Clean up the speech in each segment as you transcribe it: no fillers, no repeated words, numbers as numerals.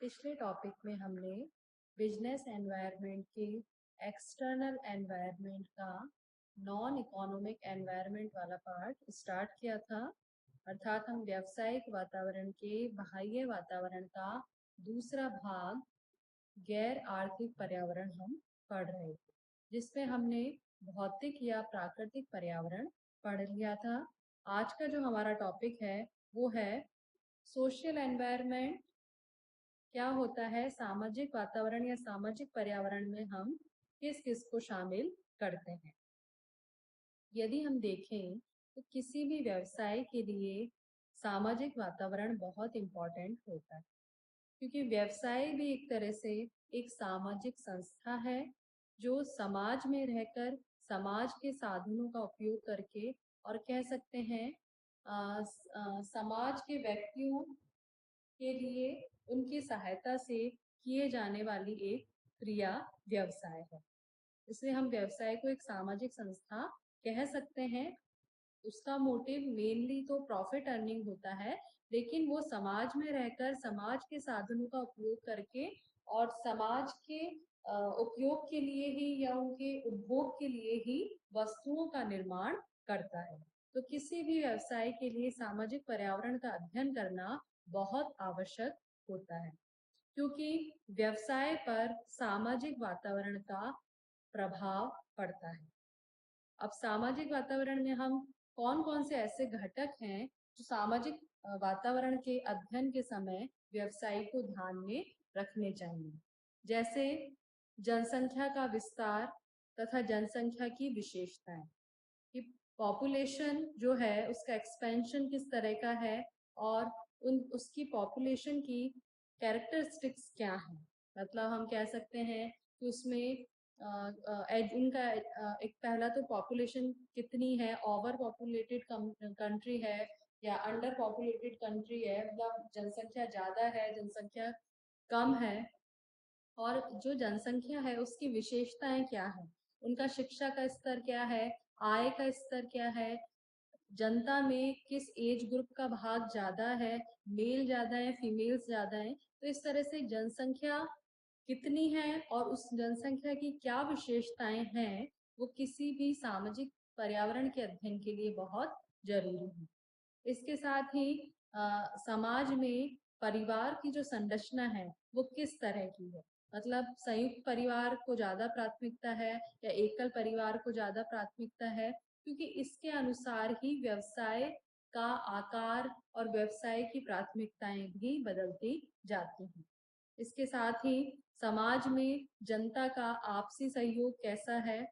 पिछले टॉपिक में हमने बिजनेस एनवायरनमेंट के एक्सटर्नल एनवायरनमेंट का नॉन इकोनॉमिक एनवायरनमेंट वाला पार्ट स्टार्ट किया था। अर्थात हम व्यावसायिक वातावरण के बाह्य वातावरण का दूसरा भाग गैर आर्थिक पर्यावरण हम पढ़ रहे थे, जिसमें हमने भौतिक या प्राकृतिक पर्यावरण पढ़ लिया था। आज का जो हमारा टॉपिक है वो है सोशल एनवायरनमेंट। क्या होता है, सामाजिक वातावरण या सामाजिक पर्यावरण में हम किस किस को शामिल करते हैं। यदि हम देखें तो किसी भी व्यवसाय के लिए सामाजिक वातावरण बहुत इम्पोर्टेंट होता है, क्योंकि व्यवसाय भी एक तरह से एक सामाजिक संस्था है जो समाज में रहकर समाज के साधनों का उपयोग करके और कह सकते हैं समाज के व्यक्तियों के लिए उनकी सहायता से किए जाने वाली एक क्रिया व्यवसाय है। इसलिए हम व्यवसाय को एक सामाजिक संस्था कह सकते हैं। उसका मोटिव मेनली तो प्रॉफिट अर्निंग होता है, लेकिन वो समाज में रहकर समाज के साधनों का उपयोग करके और समाज के उपयोग के लिए ही या उनके उपभोग के लिए ही वस्तुओं का निर्माण करता है। तो किसी भी व्यवसाय के लिए सामाजिक पर्यावरण का अध्ययन करना बहुत आवश्यक होता है, क्योंकि व्यवसाय पर सामाजिक वातावरण का प्रभाव पड़ता है। अब सामाजिक वातावरण में हम कौन कौन से ऐसे घटक हैं जो सामाजिक वातावरण के अध्ययन के समय व्यवसाय को ध्यान में रखने चाहिए, जैसे जनसंख्या का विस्तार तथा जनसंख्या की विशेषताएं, कि पॉपुलेशन जो है उसका एक्सपेंशन किस तरह का है और उसकी पॉपुलेशन की कैरेक्टरिस्टिक्स क्या है। मतलब हम कह सकते हैं कि उसमें उनका एक पहला तो पॉपुलेशन कितनी है, ओवर पॉपुलेटेड कंट्री है या अंडर पॉपुलेटेड कंट्री है, मतलब जनसंख्या ज़्यादा है जनसंख्या कम है, और जो जनसंख्या है उसकी विशेषताएं क्या है, उनका शिक्षा का स्तर क्या है, आय का स्तर क्या है, जनता में किस एज ग्रुप का भाग ज़्यादा है, मेल ज़्यादा है फीमेल्स ज़्यादा है। तो इस तरह से जनसंख्या कितनी है और उस जनसंख्या की क्या विशेषताएं हैं, वो किसी भी सामाजिक पर्यावरण के अध्ययन के लिए बहुत जरूरी है। इसके साथ ही समाज में परिवार की जो संरचना है वो किस तरह की है, मतलब संयुक्त परिवार को ज़्यादा प्राथमिकता है या एकल परिवार को ज़्यादा प्राथमिकता है, क्योंकि इसके अनुसार ही व्यवसाय का आकार और व्यवसाय की प्राथमिकताएं भी बदलती जाती हैं। इसके साथ ही समाज में जनता का आपसी सहयोग कैसा है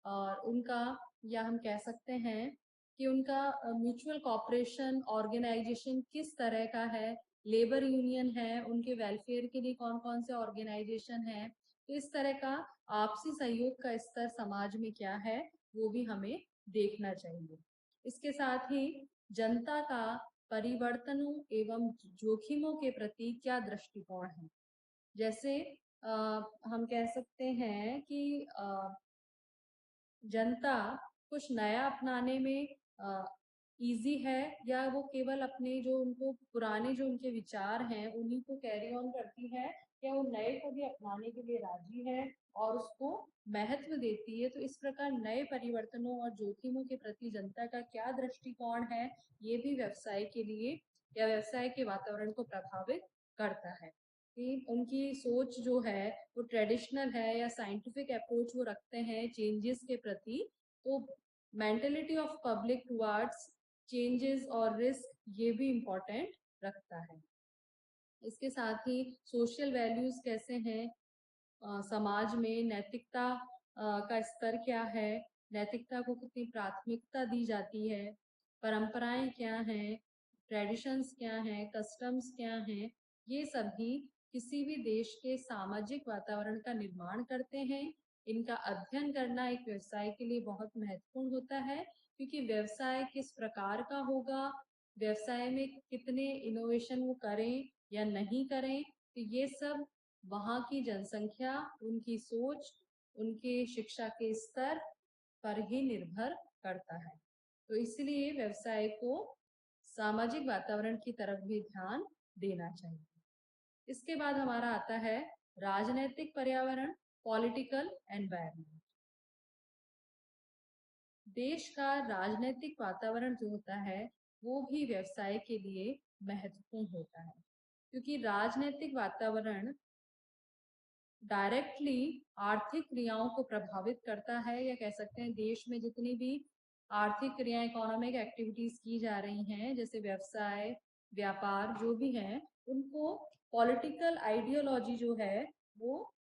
और उनका, या हम कह सकते हैं कि उनका म्यूचुअल कॉपरेशन ऑर्गेनाइजेशन किस तरह का है, लेबर यूनियन है, उनके वेलफेयर के लिए कौन कौन से ऑर्गेनाइजेशन है। तो इस तरह का आपसी सहयोग का स्तर समाज में क्या है वो भी हमें देखना चाहिए। इसके साथ ही जनता का परिवर्तनों एवं जोखिमों के प्रति क्या दृष्टिकोण है। जैसे हम कह सकते हैं कि जनता कुछ नया अपनाने में इजी है, या वो केवल अपने जो उनको पुराने जो उनके विचार हैं उन्हीं को कैरी ऑन करती है, या वो नए को भी अपनाने के लिए राजी है और उसको महत्व देती है। तो इस प्रकार नए परिवर्तनों और जोखिमों के प्रति जनता का क्या दृष्टिकोण है, ये भी व्यवसाय के लिए या व्यवसाय के वातावरण को प्रभावित करता है। कि उनकी सोच जो है वो ट्रेडिशनल है या साइंटिफिक अप्रोच वो रखते हैं चेंजेस के प्रति। तो mentality of public towards changes और रिस्क ये भी इम्पोर्टेंट रखता है। इसके साथ ही सोशल वैल्यूज कैसे हैं, समाज में नैतिकता का स्तर क्या है, नैतिकता को कितनी प्राथमिकता दी जाती है, परंपराएं क्या हैं, ट्रेडिशंस क्या हैं, कस्टम्स क्या हैं, ये सभी किसी भी देश के सामाजिक वातावरण का निर्माण करते हैं। इनका अध्ययन करना एक व्यवसाय के लिए बहुत महत्वपूर्ण होता है, क्योंकि व्यवसाय किस प्रकार का होगा, व्यवसाय में कितने इनोवेशन वो करें या नहीं करें, तो ये सब वहाँ की जनसंख्या, उनकी सोच, उनके शिक्षा के स्तर पर ही निर्भर करता है। तो इसलिए व्यवसाय को सामाजिक वातावरण की तरफ भी ध्यान देना चाहिए। इसके बाद हमारा आता है राजनैतिक पर्यावरण, पॉलिटिकल एनवायरनमेंट। देश का राजनीतिक वातावरण जो होता है वो भी व्यवसाय के लिए महत्वपूर्ण होता है, क्योंकि राजनीतिक वातावरण डायरेक्टली आर्थिक क्रियाओं को प्रभावित करता है, या कह सकते हैं देश में जितनी भी आर्थिक क्रियाएं, इकोनॉमिक एक्टिविटीज की जा रही हैं, जैसे व्यवसाय, व्यापार जो भी हैं, उनको पॉलिटिकल आइडियोलॉजी जो है वो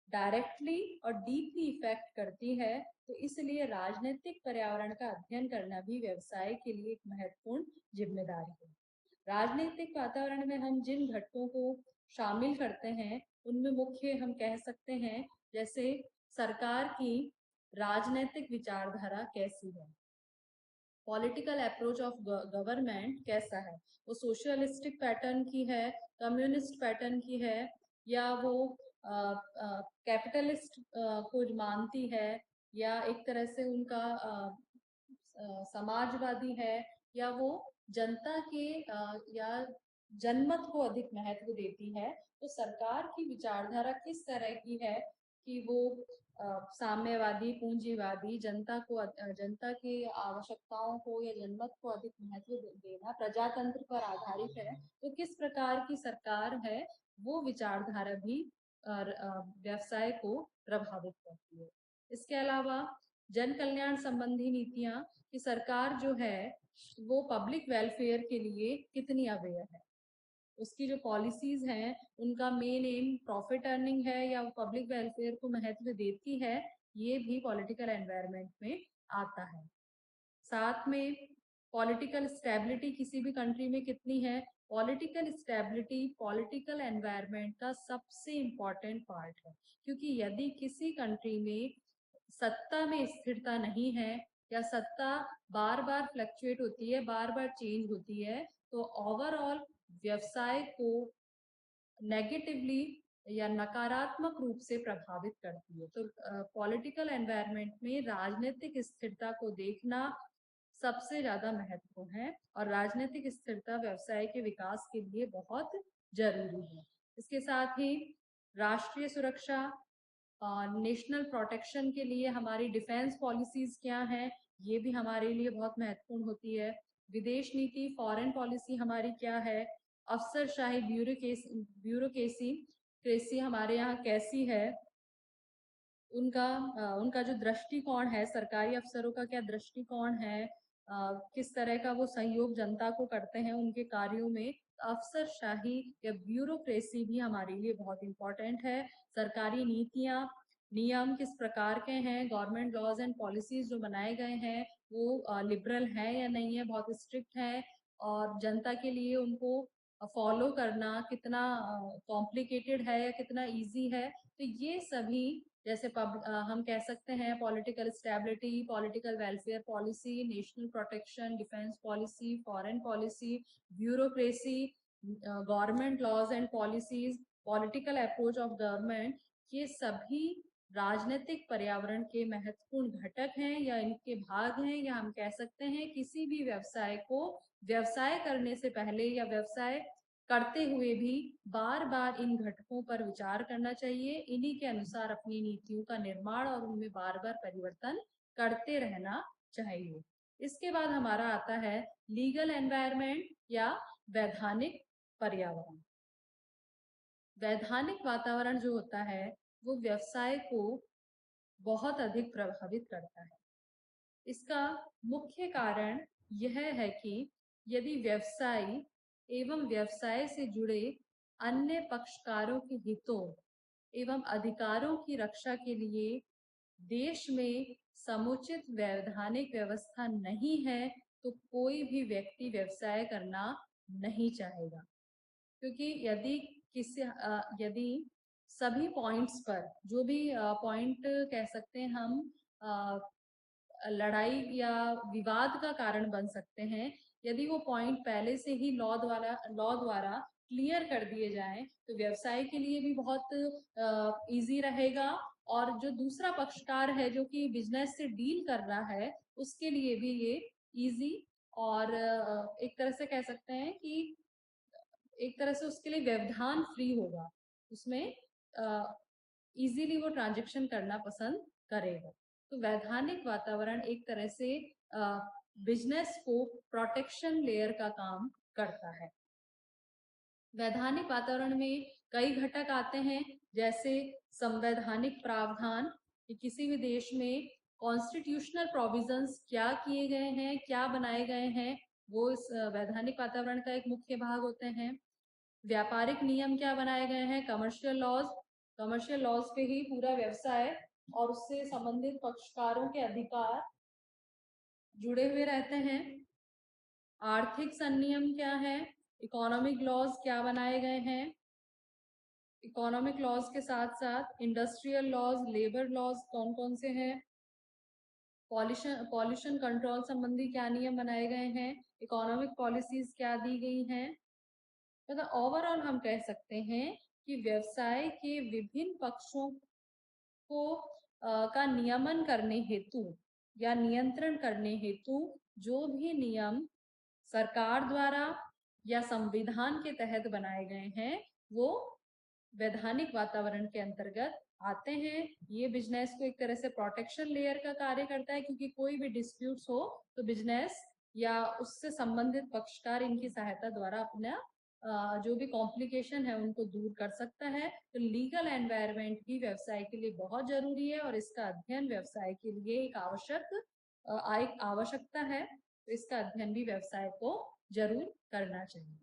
डायरेक्टली और डीपली इफेक्ट करती है। तो इसलिए राजनीतिक पर्यावरण का अध्ययन करना भी व्यवसाय के लिए एक महत्वपूर्ण जिम्मेदारी है। राजनीतिक वातावरण में हम जिन घटकों को शामिल करते हैं उनमें मुख्य हम कह सकते हैं, जैसे सरकार की राजनीतिक विचारधारा कैसी है, पॉलिटिकल अप्रोच ऑफ गवर्नमेंट कैसा है, वो सोशलिस्टिक पैटर्न की है, कम्युनिस्ट पैटर्न की है, या वो कैपिटलिस्ट को मानती है, या एक तरह से उनका समाजवादी है, या वो जनता के या जनमत को अधिक महत्व देती है। तो सरकार की विचारधारा किस तरह की है कि वो साम्यवादी, पूंजीवादी, जनता की आवश्यकताओं को या जनमत को अधिक महत्व देना, प्रजातंत्र पर आधारित है। तो किस प्रकार की सरकार है वो विचारधारा भी व्यवसाय को प्रभावित करती है। इसके अलावा जन कल्याण संबंधी नीतियां, कि सरकार जो है वो पब्लिक वेलफेयर के लिए कितनी अवेयर है, उसकी जो पॉलिसीज हैं उनका मेन एम प्रॉफिट अर्निंग है या वो पब्लिक वेलफेयर को महत्व देती है, ये भी पॉलिटिकल एनवायरनमेंट में आता है। साथ में पॉलिटिकल स्टेबिलिटी किसी भी कंट्री में कितनी है, पॉलिटिकल स्टेबिलिटी पॉलिटिकल एनवायरनमेंट का सबसे इम्पोर्टेंट पार्ट है, क्योंकि यदि किसी कंट्री में सत्ता में स्थिरता नहीं है या सत्ता बार बार फ्लक्चुएट होती है, बार बार चेंज होती है, तो ओवरऑल व्यवसाय को नेगेटिवली या नकारात्मक रूप से प्रभावित करती है। तो पॉलिटिकल एनवायरनमेंट में राजनीतिक स्थिरता को देखना सबसे ज्यादा महत्वपूर्ण है, और राजनीतिक स्थिरता व्यवसाय के विकास के लिए बहुत जरूरी है। इसके साथ ही राष्ट्रीय सुरक्षा, नेशनल प्रोटेक्शन के लिए हमारी डिफेंस पॉलिसीज क्या है, ये भी हमारे लिए बहुत महत्वपूर्ण होती है। विदेश नीति, फॉरेन पॉलिसी हमारी क्या है, अफसरशाही, ब्यूरोक्रेसी हमारे यहाँ कैसी है, उनका जो दृष्टिकोण है, सरकारी अफसरों का क्या दृष्टिकोण है, किस तरह का वो सहयोग जनता को करते हैं उनके कार्यों में। अफसरशाही या ब्यूरोक्रेसी भी हमारे लिए बहुत इम्पोर्टेंट है। सरकारी नीतियां, नियम किस प्रकार के हैं, गवर्नमेंट लॉज एंड पॉलिसीज जो बनाए गए हैं वो लिबरल है या नहीं है, बहुत स्ट्रिक्ट है, और जनता के लिए उनको फॉलो करना कितना कॉम्प्लिकेटेड है या कितना इजी है। तो ये सभी, जैसे हम कह सकते हैं political stability, political welfare policy, national protection, defence policy, foreign policy, bureaucracy, government laws and policies, political approach of government, ये सभी राजनीतिक पर्यावरण के महत्वपूर्ण घटक हैं या इनके भाग हैं, या हम कह सकते हैं किसी भी व्यवसाय को व्यवसाय करने से पहले या व्यवसाय करते हुए भी बार बार इन घटकों पर विचार करना चाहिए, इन्हीं के अनुसार अपनी नीतियों का निर्माण और उनमें बार बार परिवर्तन करते रहना चाहिए। इसके बाद हमारा आता है लीगल एनवायरनमेंट या वैधानिक पर्यावरण। वैधानिक वातावरण जो होता है वो व्यवसाय को बहुत अधिक प्रभावित करता है। इसका मुख्य कारण यह है कि यदि व्यवसायी एवं व्यवसाय से जुड़े अन्य पक्षकारों के हितों एवं अधिकारों की रक्षा के लिए देश में समुचित वैधानिक व्यवस्था नहीं है, तो कोई भी व्यक्ति व्यवसाय करना नहीं चाहेगा। क्योंकि यदि सभी पॉइंट्स पर, जो भी पॉइंट कह सकते हैं हम लड़ाई या विवाद का कारण बन सकते हैं, यदि वो पॉइंट पहले से ही लॉ द्वारा क्लियर कर दिए जाएं तो व्यवसाय के लिए भी बहुत इजी रहेगा, और जो दूसरा पक्षकार है जो कि बिजनेस से डील कर रहा है उसके लिए भी ये इजी, और एक तरह से कह सकते हैं कि एक तरह से उसके लिए व्यवधान फ्री होगा। उसमें इजीली वो ट्रांजेक्शन करना पसंद करेगा। तो वैधानिक वातावरण एक तरह से बिजनेस को प्रोटेक्शन लेयर का काम करता है। वैधानिक वातावरण में कई घटक आते हैं, जैसे संवैधानिक प्रावधान कि किसी भी देश में कॉन्स्टिट्यूशनल प्रोविजंस क्या किए गए हैं, क्या बनाए गए हैं, वो इस वैधानिक वातावरण का एक मुख्य भाग होते हैं। व्यापारिक नियम क्या बनाए गए हैं, कमर्शियल लॉज पे ही पूरा व्यवसाय और उससे संबंधित पक्षकारों के अधिकार जुड़े हुए रहते हैं। आर्थिक संनियम क्या है, इकोनॉमिक लॉज क्या बनाए गए हैं, इकोनॉमिक लॉज के साथ साथ इंडस्ट्रियल लॉज, लेबर लॉज कौन कौन से हैं, पॉल्यूशन कंट्रोल संबंधी क्या नियम बनाए गए हैं, इकोनॉमिक पॉलिसीज क्या दी गई हैं। मतलब ओवरऑल हम कह सकते हैं कि व्यवसाय के विभिन्न पक्षों को का नियमन करने हेतु या नियंत्रण करने हेतु जो भी नियम सरकार द्वारा या संविधान के तहत बनाए गए हैं, वो वैधानिक वातावरण के अंतर्गत आते हैं। ये बिजनेस को एक तरह से प्रोटेक्शन लेयर का कार्य करता है, क्योंकि कोई भी डिस्प्यूट्स हो तो बिजनेस या उससे संबंधित पक्षकार इनकी सहायता द्वारा अपना जो भी कॉम्प्लिकेशन है उनको दूर कर सकता है। तो लीगल एनवायरनमेंट भी व्यवसाय के लिए बहुत जरूरी है और इसका अध्ययन व्यवसाय के लिए एक आवश्यकता है। तो इसका अध्ययन भी व्यवसाय को जरूर करना चाहिए।